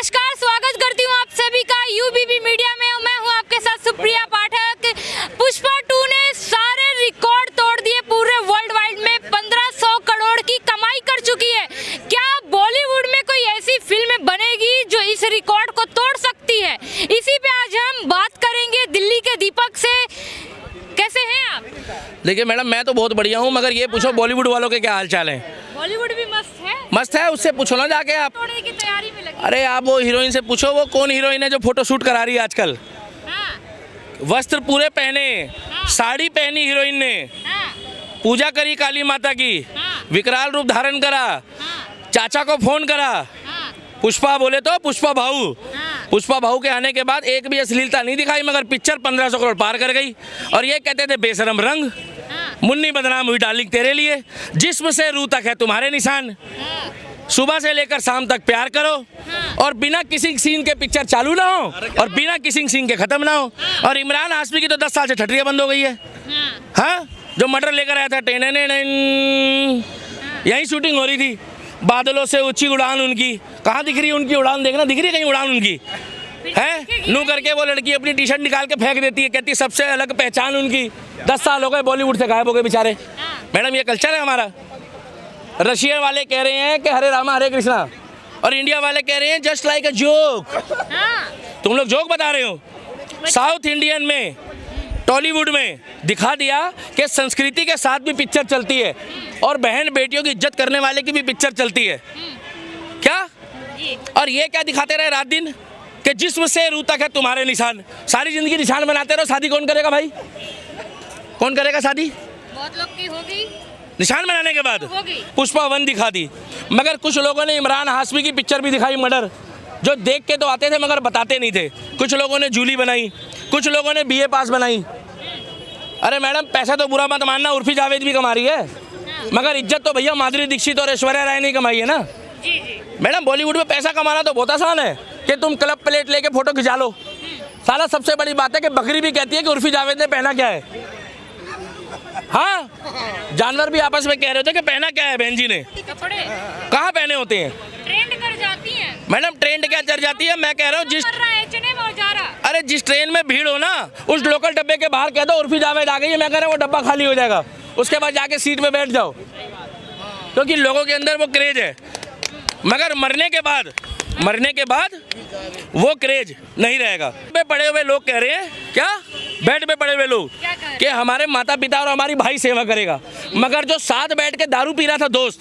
नमस्कार, स्वागत करती हूँ आप सभी का यूबीबी मीडिया में। मैं हूँ आपके साथ सुप्रिया पाठक। पुष्पा 2 ने सारे रिकॉर्ड तोड़ दिए। पूरे वर्ल्ड वाइड में 1500 करोड़ की कमाई कर चुकी है। क्या बॉलीवुड में कोई ऐसी फिल्म बनेगी जो इस रिकॉर्ड को तोड़ सकती है? इसी पे आज हम बात करेंगे दिल्ली के दीपक से। कैसे हैं आप? देखिए मैडम, मैं तो बहुत बढ़िया हूँ, मगर ये पूछो बॉलीवुड वालों के क्या हाल चाल है। बॉलीवुड भी मस्त है। मस्त है, उससे पूछो ना जाके आप। तोड़ने की तैयारी में लगी। अरे आप वो हीरोइन से पूछो, वो कौन हीरोइन है जो फोटो शूट करा रही है आजकल। हाँ, वस्त्र पूरे पहने, साड़ी पहनी हीरोइन ने, हाँ, पूजा करी काली माता की, हाँ, विकराल रूप धारण करा, हाँ, चाचा को फोन करा। हाँ, पुष्पा बोले तो पुष्पा भाऊ। हाँ। पुष्पा भाऊ के आने के बाद एक भी अश्लीलता नहीं दिखाई, मगर पिक्चर 1500 करोड़ पार कर गई। और ये कहते थे बेशरम रंग, मुन्नी बदनाम हुई डार्लिंग तेरे लिए, जिस्म से रूह तक है तुम्हारे निशान, सुबह से लेकर शाम तक प्यार करो, और बिना किसी सीन के पिक्चर चालू ना हो और बिना किसी सीन के खत्म ना हो। और इमरान हाशमी की तो 10 साल से ठटरिया बंद हो गई है। हाँ, जो मर्डर लेकर आया था, यही शूटिंग हो रही थी। बादलों से ऊंची उड़ान उनकी, कहाँ दिख रही है उनकी उड़ान? देखना, दिख रही है कहीं उड़ान उनकी? है नू करके वो लड़की अपनी टी शर्ट निकाल के फेंक देती है, कहती है सबसे अलग पहचान उनकी। 10 साल हो गए बॉलीवुड से गायब हो गए बेचारे। मैडम, ये कल्चर है हमारा। रशिया वाले कह रहे हैं कि हरे रामा हरे कृष्णा, और इंडिया वाले कह रहे हैं जस्ट लाइक अ जोक। तुम लोग जोक बता रहे हो। साउथ इंडियन में, टॉलीवुड में दिखा दिया कि संस्कृति के साथ भी पिक्चर चलती है, और बहन बेटियों की इज्जत करने वाले की भी पिक्चर चलती है। क्या? और ये क्या दिखाते रहे रात दिन कि जिस्म से रूह तक है तुम्हारे निशान। सारी जिंदगी निशान बनाते रहो, शादी कौन करेगा भाई? कौन करेगा शादी? बहुत लोग की होगी निशान बनाने के बाद। होगी। पुष्पा 1 दिखा दी, मगर कुछ लोगों ने इमरान हाशमी की पिक्चर भी दिखाई, मर्डर, जो देख के तो आते थे मगर बताते नहीं थे। कुछ लोगों ने जूली बनाई, कुछ लोगों ने BA पास बनाई। अरे मैडम, पैसा तो बुरा मत मानना, उर्फी जावेद भी कमा रही है, मगर इज्जत तो भैया माधुरी दीक्षित और ऐश्वर्या राय ने कमाई है ना। जी जी। मैडम, बॉलीवुड में पैसा कमाना तो बहुत आसान है कि तुम क्लब प्लेट लेके फोटो खिंचा लो। साला सबसे बड़ी बात है कि बकरी भी कहती है कि उर्फी जावेद ने पहना क्या है। हाँ, जानवर भी आपस में कह रहे थे कि पहना क्या है बहन जी ने। कपड़े कहाँ पहने होते हैं? ट्रेंड कर जाती हैं। मैडम, ट्रेंड क्या चढ़ जाती है? मैं कह रहा हूँ अरे जिस ट्रेन में भीड़ हो ना, उस लोकल डब्बे के बाहर कह दो उर्फी जावेद आ गई है, मैं कह रहा हूँ वो डब्बा खाली हो जाएगा। उसके बाद जाके सीट में बैठ जाओ, क्योंकि लोगों के अंदर वो क्रेज है। मगर मरने के बाद वो क्रेज नहीं रहेगा। पे पड़े हुए लोग कह रहे हैं, क्या बेड पे पड़े हुए लोग, कि हमारे माता पिता और हमारी भाई सेवा करेगा, मगर जो साथ बैठ के दारू पी रहा था दोस्त,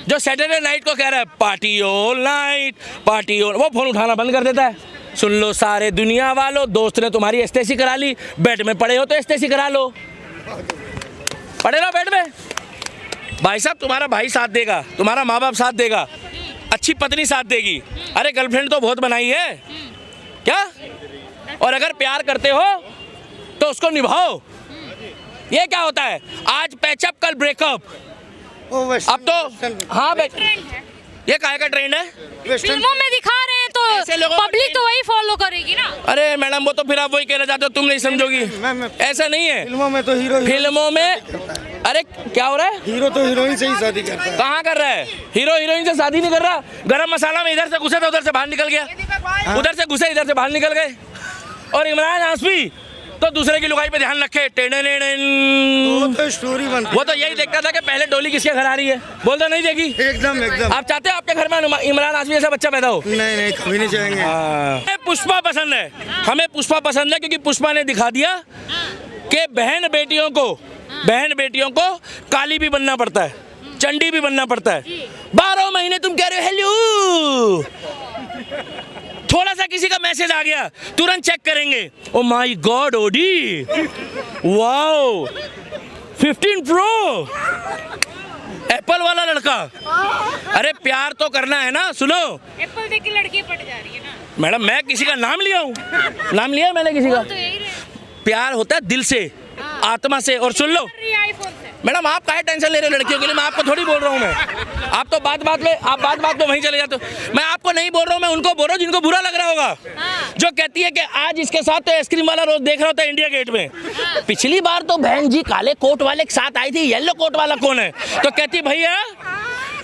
जो सैटरडे नाइट को कह रहा है party all night, party all, वो फोन उठाना बंद कर देता है। सुन लो सारे दुनिया वालों, दोस्त ने तुम्हारी एस्टेसी करा ली, बेड में पड़े हो तो एस्टेसी करा लो। पड़े रहो बेड में, भाई साहब तुम्हारा भाई साथ देगा, तुम्हारा माँ बाप साथ देगा, अच्छी पत्नी साथ देगी। अरे गर्लफ्रेंड तो बहुत बनाई है क्या? और अगर प्यार करते हो तो उसको निभाओ। ये क्या होता है, आज पैचअप कल ब्रेकअप। अब तो हाँ, ये काहे का ट्रेंड है? फिल्मों में दिखा रहे हैं तो पब्लिक तो वही फॉलो करेगी ना। अरे मैडम, वो तो फिर आप वही कहना चाहते हो, तुम नहीं समझोगी। ऐसा नहीं है। फिल्मों में तो फिल्मों में अरे क्या हो रहा है? हीरो तो हीरोइन से ही शादी करता है। कहाँ कर रहा है? हीरो हीरोइन से शादी नहीं कर रहा। गरम मसाला में इधर से घुसे तो उधर से बाहर निकल गया, उधर से घुसे इधर से बाहर निकल गए। और इमरान हाशमी तो दूसरे की लुगाई पे ध्यान रखे, वो तो स्टोरी बनती, वो तो यही देखता था कि पहले डोली किसके घर आ रही है, बोलता नहीं देगी। एकदम एकदम। आप चाहते हैं आपके घर में इमरान हाशमी जैसा बच्चा पैदा हो? नहीं, कभी नहीं चाहेंगे। हमें पुष्पा पसंद है, हमें पुष्पा पसंद है, क्योंकि पुष्पा ने दिखा दिया कि बहन बेटियों को काली भी बनना पड़ता है, चंडी भी बनना पड़ता है। 12 महीने तुम कह रहे हो हेलो, थोड़ा सा किसी का मैसेज आ गया तुरंत चेक करेंगे। ओ माय गॉड ओडी, वाओ 15 प्रो, एप्पल वाला लड़का। अरे प्यार तो करना है ना। सुनो, एप्पल देख के लड़की पट जा रही है ना। मैडम, मैं किसी का नाम लिया हूँ? नाम लिया मैंने किसी का? तो यही प्यार होता है दिल से, आत्मा से। और सुन लो मैडम, आप काहे टेंशन ले रहे हो लड़कियों के लिए? मैं आपको थोड़ी बोल रहा हूँ। मैं आप तो बात बात में वहीं चले जाते हो। मैं आपको नहीं बोल रहा हूँ, मैं उनको बोल रहा हूँ जिनको बुरा लग रहा होगा। जो कहती है कि आज इसके साथ तो आइसक्रीम वाला रोज देख रहा होता है इंडिया गेट में। पिछली बार तो बहन जी काले कोट वाले के साथ आई थी, येलो कोट वाला कौन है? तो कहती भैया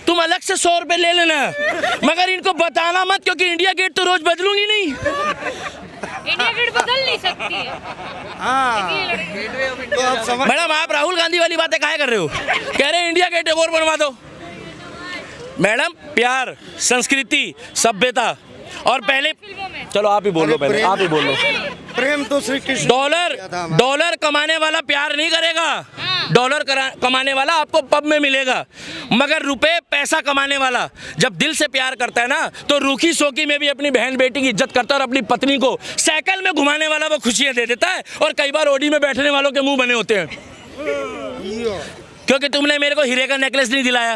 तुम अलग से 100 रुपए ले लेना, मगर इनको बताना मत, क्योंकि इंडिया गेट तो रोज बदलूंगी नहीं। इंडिया गेट बदल नहीं सकती है। हाँ तो आप समझ मैडम आप राहुल गांधी वाली बातें काहे कर रहे हो? कह रहे हैं इंडिया गेट एक और बनवा दो। मैडम प्यार, संस्कृति, सभ्यता और पहले, चलो आप ही बोल लो, पहले आप ही बोल लो। प्रेम तो श्री कृष्ण डॉलर कमाने वाला प्यार नहीं करेगा, डॉलर कमाने वाला आपको पब में मिलेगा, मगर रुपए पैसा कमाने वाला जब दिल से प्यार करता है ना, तो रूखी सोखी में भी अपनी बहन बेटी की इज्जत करता है, और अपनी पत्नी को साइकिल में घुमाने वाला वो खुशियां दे देता है, और कई बार ओडी में बैठने वालों के मुंह बने होते हैं क्योंकि तुमने मेरे को हीरे का नेकलेस नहीं दिलाया।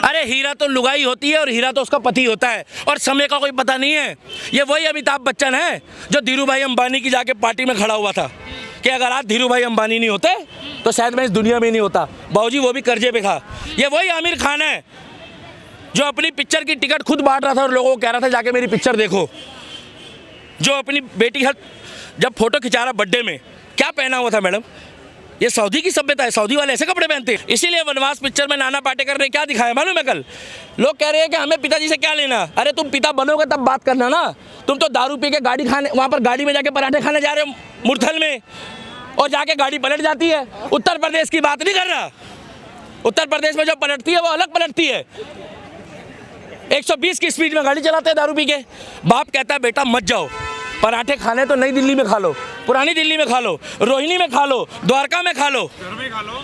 अरे हीरा तो लुगाई होती है और हीरा तो उसका पति होता है, और समय का कोई पता नहीं है। ये वही अमिताभ बच्चन है जो धीरू भाई अंबानी की जाके पार्टी में खड़ा हुआ था कि अगर आज धीरू भाई अंबानी नहीं होते तो शायद मैं इस दुनिया में नहीं होता। बाबूजी वो भी कर्जे पे था। ये वही आमिर खान है जो अपनी पिक्चर की टिकट खुद बांट रहा था और लोगों को कह रहा था जाके मेरी पिक्चर देखो। जो अपनी बेटी जब फोटो खिंचा रहा बर्थडे में, क्या पहना हुआ था मैडम? ये सऊदी की सभ्यता है, सऊदी वाले ऐसे कपड़े पहनते हैं। इसीलिए वनवास पिक्चर में नाना पाटेकर ने क्या दिखाया मालूम है? कल लोग कह रहे हैं कि हमें पिताजी से क्या लेना। अरे तुम पिता बनोगे तब बात करना ना। तुम तो दारू पी के गाड़ी खाने, वहाँ पर गाड़ी में जाके पराठे खाने जा रहे हो मुरथल में, और जाके गाड़ी पलट जाती है। उत्तर प्रदेश की बात नहीं कर रहा। उत्तर प्रदेश में जो पलटती है वो अलग पलटती है। 120 की स्पीड में गाड़ी चलाते हैं दारू पी के। बाप कहता है बेटा मत जाओ, पराठे खाने तो नई दिल्ली में खा लो, पुरानी दिल्ली में खा लो, रोहिणी में खा लो, द्वारका में खा लो, घर में खा लो।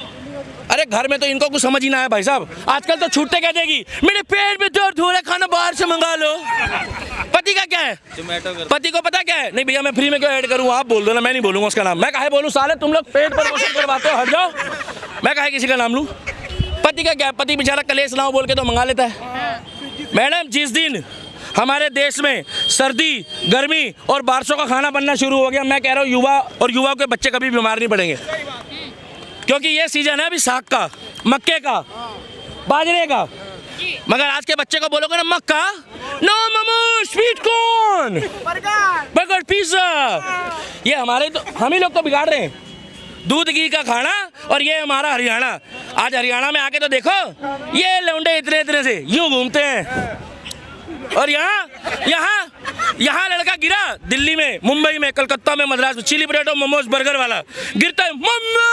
अरे घर में तो इनको कुछ समझ ही ना है भाई साहब। आजकल तो छूटते कह देगी मेरे पेट में दर्द हो रहा है, खाना बाहर से मंगा लो। पति का क्या है? पति को पता क्या है? नहीं भैया मैं फ्री में क्यों ऐड करूँ, आप बोल दो ना, मैं नहीं बोलूँगा उसका नाम। मैं काहे बोलूँ? साले तुम लोग पेट पर पोषण करवाते हो, हट जाओ। मैं काहे किसी का नाम लूँ? पति का क्या? पति बेचारा कलेश लाओ बोल के तो मंगा लेता है। मैडम जिस दिन हमारे देश में सर्दी, गर्मी और बारिशों का खाना बनना शुरू हो गया, मैं कह रहा हूँ युवाओं के बच्चे कभी बीमार नहीं पड़ेंगे, क्योंकि ये सीजन है अभी साग का, मक्के का, बाजरे का। मगर आज के बच्चे को बोलोगे ना मक्का, no momo, sweet corn, burger, pizza. ये हमारे तो हम ही लोग तो बिगाड़ रहे हैं। दूध घी का खाना, और ये हमारा हरियाणा। आज हरियाणा में आके तो देखो, ये लौंडे इतने इतने से यूं घूमते हैं, और यहाँ लड़का गिरा दिल्ली में, मुंबई में, कलकत्ता में, मद्रास में, चिली पटेटो, मोमोज, बर्गर वाला गिरता है, मम्मा,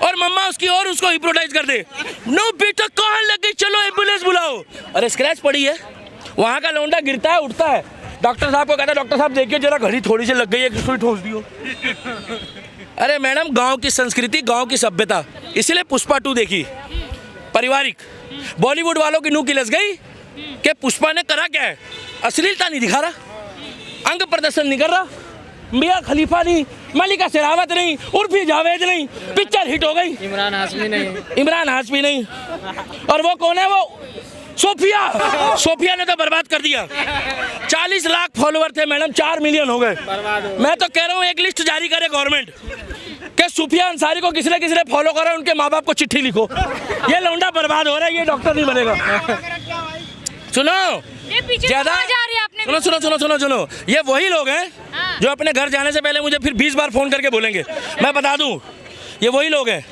और मम्मा उसकी और उसको हिप्नोटाइज कर दे। नो बेटा कहाँ लग गई, चलो एम्बुलेंस बुलाओ। अरे स्क्रैच पड़ी है। वहाँ का लौंडा गिरता है, उठता है, डॉक्टर साहब को कहता है डॉक्टर साहब देखिए जरा घड़ी थोड़ी सी लग गई है, सुई ठोस दियो। अरे मैडम गाँव की संस्कृति, गाँव की सभ्यता। इसीलिए पुष्पा 2 देखी, पारिवारिक। बॉलीवुड वालों की नूह किलस गई कि पुष्पा ने करा क्या है, अश्लीलता नहीं दिखा रहा, अंग प्रदर्शन नहीं कर रहा, मियां खलीफा नहीं, मलिका शेरावत नहीं, उर्फी जावेद नहीं, पिक्चर हिट हो गई। इमरान हाशमी नहीं, और वो कौन है? वो सोफिया ने तो बर्बाद कर दिया। 40 लाख फॉलोवर थे मैडम, 4 मिलियन हो गए। मैं तो कह रहा हूँ एक लिस्ट जारी करे गवर्नमेंट कि सूफिया अंसारी को किसने किसने फॉलो करा, उनके माँ बाप को चिट्ठी लिखो। ये लौंडा बर्बाद हो रहा है, ये डॉक्टर नहीं बनेगा। सुनो ज्यादा, सुनो, ये वही लोग हैं जो अपने घर जाने से पहले मुझे फिर 20 बार फोन करके बोलेंगे। मैं बता दूं, ये वही लोग हैं।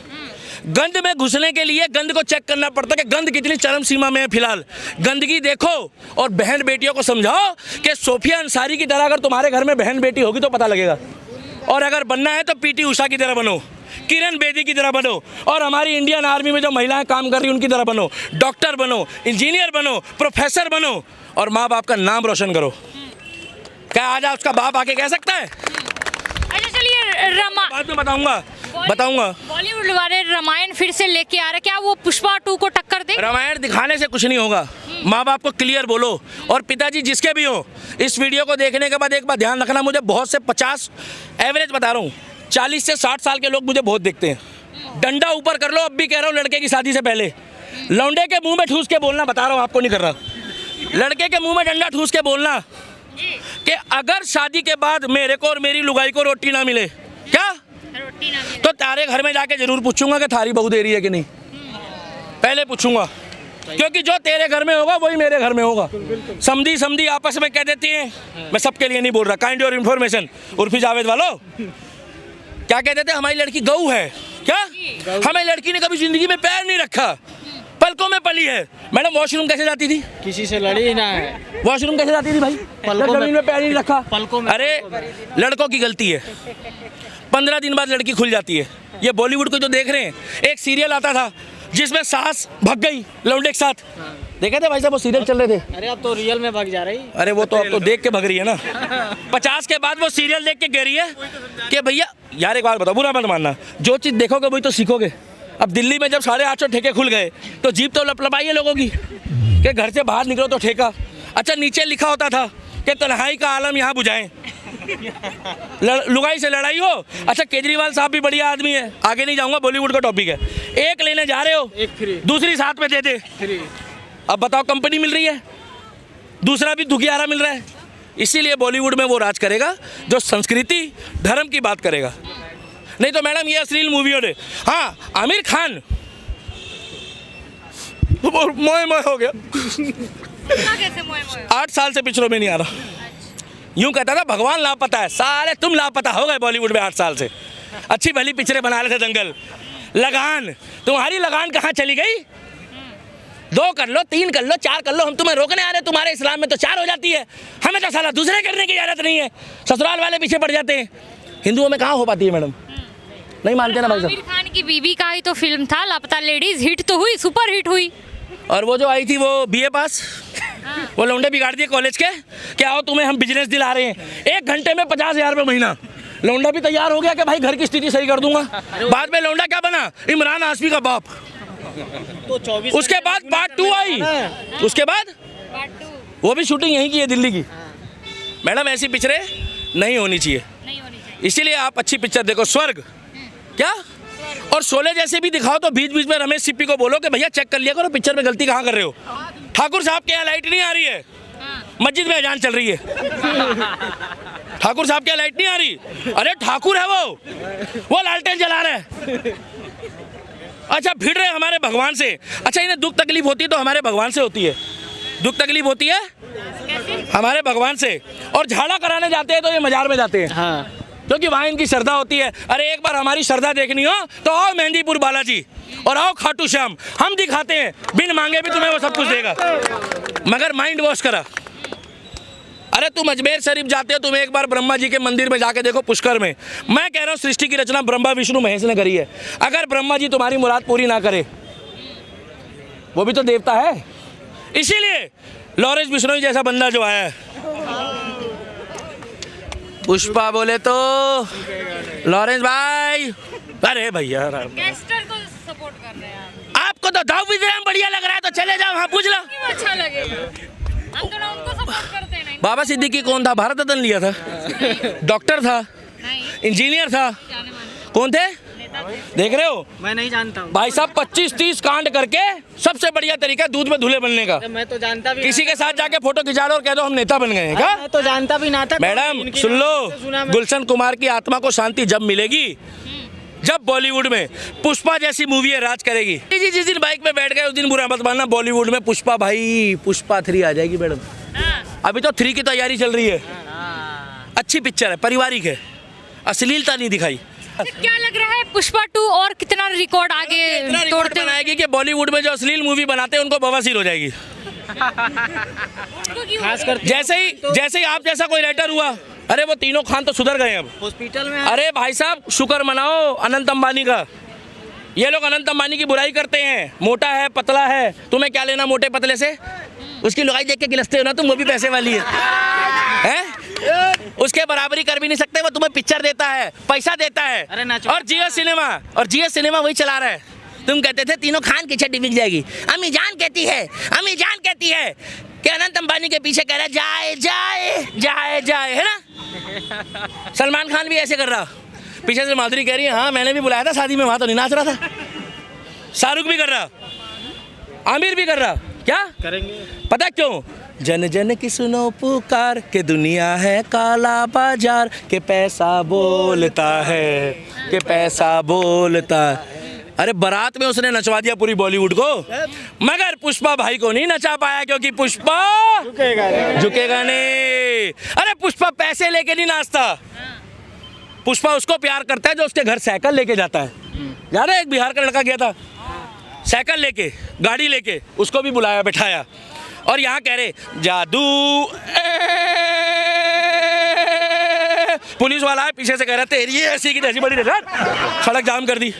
गंद में घुसने के लिए गंद को चेक करना पड़ता है कि गंद कितनी चरम सीमा में है फिलहाल। गंदगी देखो और बहन बेटियों को समझाओ कि सोफिया अंसारी की तरह अगर तुम्हारे घर में बहन बेटी होगी तो पता लगेगा, और अगर बनना है तो पीटी उषा की तरह बनो, किरण बेदी की तरह बनो, और हमारी इंडियन आर्मी में जो महिलाएं काम कर रही हैं उनकी तरह बनो, डॉक्टर बनो, इंजीनियर बनो, प्रोफेसर बनो, और माँ बाप का नाम रोशन करो। क्या आज उसका बाप आके कह सकता है? अच्छा चलिए, बाद में बताऊंगा। बॉलीवुड वाले रामायण फिर से लेके आ रहे, क्या वो पुष्पा 2 को टक्कर दे? रामायण दिखाने से कुछ नहीं होगा। माँ बाप को क्लियर बोलो, और पिताजी जिसके भी हो, इस वीडियो को देखने के बाद एक बार ध्यान रखना, मुझे बहुत से 50 एवरेज बता रहा हूँ, 40 से 60 साल के लोग मुझे बहुत देखते हैं। डंडा ऊपर कर लो, अब भी कह रहा हूँ, लड़के की शादी से पहले लौंडे के मुंह में ठूस के बोलना, बता रहा हूँ आपको नहीं कर रहा, लड़के के मुंह में डंडा ठूस के बोलना कि अगर शादी के बाद मेरे को और मेरी लुगाई को रोटी ना मिले, क्या रोटी ना मिले, तो तारे घर में जाके जरूर पूछूंगा कि थारी बहू दे रही है कि नहीं। पहले पूछूंगा, क्योंकि जो तेरे घर में होगा वही मेरे घर में होगा। समधी आपस में कह देती हैं, मैं सबके लिए नहीं बोल रहा, kind your information, Urfi Javed वालों क्या कह देते हैं, हमारी लड़की गऊ है। क्या? हमें लड़की ने कभी जिंदगी में पैर नहीं रखा, पर पलकों में पली है। मैडम वॉशरूम कैसे जाती थी? किसी से लड़ी ही ना है। वॉशरूम कैसे जाती थी भाई? पलकों में- जमीन में पैर नहीं रखा। पलकों में। अरे लड़कों की गलती है, 15 दिन बाद लड़की खुल जाती है। ये बॉलीवुड को जो देख रहे हैं, एक सीरियल आता था जिसमें सास भग गई लौंडे के साथ, देखे थे भाई साहब वो सीरियल चल रहे थे? अरे अब तो रियल में भाग जा रही। अरे वो तो अब तो देख के भग रही है ना। 50 के बाद वो सीरियल देख के कह रही है कि भैया यार एक बात बताओ, बुरा मत मानना, जो चीज़ देखोगे वही तो सीखोगे। अब दिल्ली में जब 850 ठेके खुल गए तो जीप तो लपलपाई है लोगों की कि घर से बाहर निकलो तो ठेका। अच्छा नीचे लिखा होता था कि तन्हाई का आलम यहाँ बुझाएं, लुगाई से लड़ाई हो। अच्छा केजरीवाल साहब भी बढ़िया आदमी है, आगे नहीं जाऊंगा, बॉलीवुड का टॉपिक है। एक लेने जा रहे हो, एक फ्री, दूसरी साथ में दे दे। अब बताओ कंपनी मिल रही है, दूसरा भी दुखियारा मिल रहा है। इसीलिए बॉलीवुड में वो राज करेगा जो संस्कृति धर्म की बात करेगा। नहीं तो मैडम ये अश्लील मूवियों ने, हाँ आमिर खान मोए मोए हो गया, कैसे मोए मोए? 8 साल से पिक्चरों में नहीं आ रहा। यूं कहता था भगवान लापता है, साले तुम लापता हो गए बॉलीवुड में 8 साल से। अच्छी भली पिक्चरें बना रहे थे, दंगल, लगान, तुम्हारी लगान कहाँ चली गई? 2 कर लो, 3 कर लो, 4 कर लो, हम तुम्हें रोकने आ रहे, तुम्हारे इस्लाम में तो 4 हो जाती है, हमें तो साला दूसरे करने की इजाजत नहीं है, ससुराल वाले पीछे पड़ जाते हैं। हिंदुओं में कहाँ हो पाती है मैडम? नहीं मानते ना भाई साहब। आमिर खान की बीवी का ही तो फिल्म था लापता लेडीज, हिट तो हुई, सुपर हिट हुई। और वो जो आई थी वो BA पास, वो लौंडे बिगाड़ दिए कॉलेज के, क्या हो तुम्हें हम बिजनेस दिला रहे हैं, 1 घंटे में 50,000 रुपये महीना। लौंडा भी तैयार हो गया कि भाई घर की स्थिति सही कर दूंगा। बाद में लौंडा क्या बना? इमरान हाशमी का बाप। तो 24 उसके बाद पार्ट 2 आई, उसके बाद वो भी शूटिंग यहीं की है दिल्ली की। मैडम ऐसी पिक्चरें नहीं होनी चाहिए, नहीं होनी चाहिए। इसीलिए आप अच्छी पिक्चर देखो। स्वर्ग क्या और शोले जैसे भी दिखाओ तो बीच बीच में रमेश सिप्पी को बोलो कि भैया चेक कर लिया करो पिक्चर में गलती कहाँ कर रहे हो। ठाकुर साहब के यहाँ लाइट नहीं आ रही है, मस्जिद में अजान चल रही है। ठाकुर साहब के यहाँ लाइट नहीं आ रही, अरे ठाकुर है वो लालटेन जला रहे हैं। अच्छा भिड़ रहे हमारे भगवान से। अच्छा इन्हें दुख तकलीफ होती है तो हमारे भगवान से होती है, दुख तकलीफ होती है हमारे भगवान से। और झाड़ा कराने जाते हैं तो ये मजार में जाते हैं, हाँ, क्योंकि वहाँ इनकी श्रद्धा होती है। अरे एक बार हमारी श्रद्धा देखनी हो तो आओ मेहंदीपुर बालाजी और आओ खाटू श्याम, हम दिखाते हैं, बिन मांगे भी तुम्हें वो सब कुछ देगा, मगर माइंड वॉश करा। अरे तुम अजमेर शरीफ जाते हो, तुम एक बार ब्रह्मा जी के मंदिर में जाके देखो पुष्कर में। मैं कह रहा हूँ सृष्टि की रचना ब्रह्मा विष्णु महेश ने करी है। अगर ब्रह्मा जी तुम्हारी मुराद पूरी ना करे, वो भी तो देवता है। इसीलिए लॉरेंस बिश्नोई जैसा बंदा जो आया है, पुष्पा बोले तो लॉरेंस भाई, अरे भैया गैंगस्टर को सपोर्ट कर रहे हैं आप। आपको तो दाऊ विजयम बढ़िया लग रहा है तो चले जाओ वहाँ पूछ लो। क्यों अच्छा लगेगा? हम तो ना उनको सपोर्ट करते हैं। नहीं बाबा सिद्दीकी कौन था? भारत रत्न लिया था, डॉक्टर था, नहीं, इंजीनियर था, जाने माने कौन थे? नेता थे। देख रहे हो मैं नहीं जानता हूँ भाई साहब, 25-30 कांड करके सबसे बढ़िया तरीका है दूध में धुले बनने का। मैं तो जानता भी किसी के साथ जाके फोटो खिंचा लो और कह दो हम नेता बन गए हैं क्या? मैं तो जानता भी ना था। मैडम इनकी सुन नाम से सुना लो, मैं। गुलशन कुमार की आत्मा को शांति जब मिलेगी जब बॉलीवुड में पुष्पा जैसी मूवी राज करेगी। जी जिस दिन बाइक में बैठ गए उस दिन बुरा मत मानना, बॉलीवुड में पुष्पा भाई, पुष्पा 3 आ जाएगी मैडम। हाँ, अभी तो 3 की तैयारी चल रही है। अच्छी पिक्चर है, पारिवारिक है, अश्लीलता नहीं दिखाई। क्या लग रहा है पुष्पा 2 और कितना रिकॉर्ड आगे इतना रिकॉर्ड तोड़ते बनाएगी कि बॉलीवुड में जो अश्लील मूवी बनाते हैं उनको बवासीर हो जाएगी। खासकर जैसे ही आप जैसा कोई राइटर हुआ, अरे वो तीनों खान तो सुधर गए अब। हॉस्पिटल में अरे भाई साहब शुक्र मनाओ अनंत अंबानी का। ये लोग अनंत अंबानी की बुराई करते हैं, मोटा है पतला है, तुम्हें क्या लेना मोटे पतले से? उसकी लुगाई देख के गिलसते हो ना तुम, वो भी पैसे वाली है? उसके बराबरी कर भी नहीं सकते, वो तुम्हें पिक्चर देता है, पैसा देता है। अरे ना और जियो सिनेमा वही चला रहा है। तुम कहते थे तीनों खान की छड्डी बिक जाएगी, अम्मी जान कहती है कि अनंत अंबानी के पीछे कह रहा है जाए जाए जाए जाए, है ना? सलमान खान भी ऐसे कर रहा, पीछे से माधुरी कह रही है हाँ मैंने भी बुलाया था शादी में, वहां तो नहीं नाच रहा था। शाहरुख भी कर रहा, आमिर भी कर रहा, क्या करेंगे? पता क्यों? जन जन की सुनो पुकार के दुनिया है काला बाजार, के पैसा बोलता है, के पैसा बोलता है। अरे बारात में उसने नचवा दिया पूरी बॉलीवुड को, मगर पुष्पा भाई को नहीं नचा पाया क्योंकि पुष्पा झुकेगा नहीं। अरे पुष्पा पैसे लेके नहीं नाचता, पुष्पा उसको प्यार करता है जो उसके घर साइकिल लेके जाता है। यार एक बिहार का लड़का गया था, साइकिल लेके, गाड़ी लेके, उसको भी बुलाया, बैठाया, और यहाँ कह रहे जादू। पुलिस वाला है पीछे से कह रहा तेरी ऐसी की तैसी बड़ी, सड़क जाम कर दी।